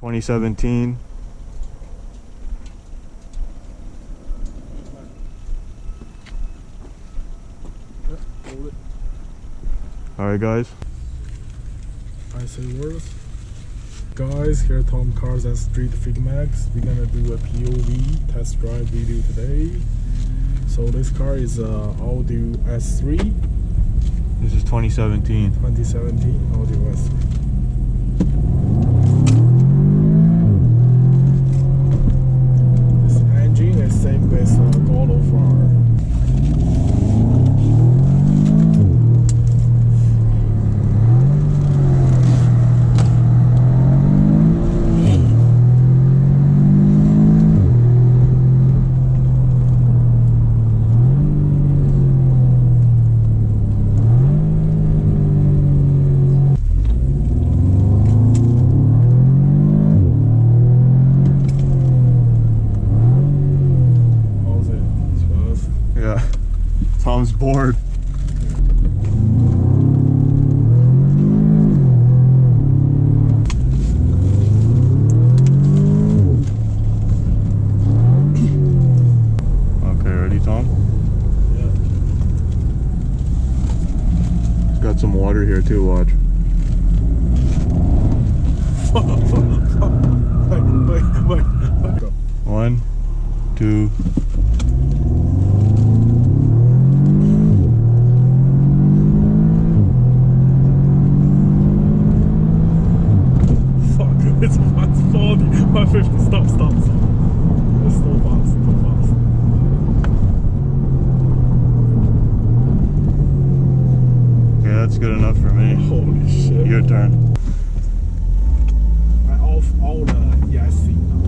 2017. Alright guys. I say words. Guys, here at TomCars and Street Fig Max. We're gonna do a POV test drive video today. So this car is Audi S3. This is 2017. 2017 Audi S3. This engine is same with God of War. Tom's bored. Okay, ready, Tom? Yeah. Got some water here too, watch. Wait. 1, 2. It's 140, 150, stop. It's too fast. Yeah, that's good enough for me. Holy shit. Your turn. I off all the ESC now.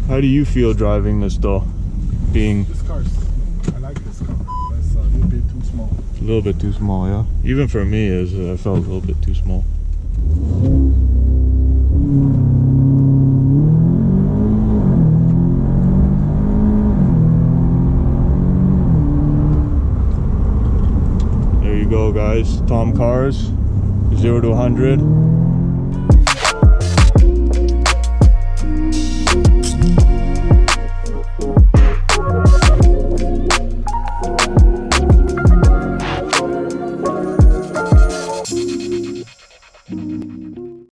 How do you feel driving this though? Being This car I like this car. It's a little bit too small. a little bit too small, yeah? Even for me, I felt a little bit too small. There you go, guys. TomCars, 0 to 100.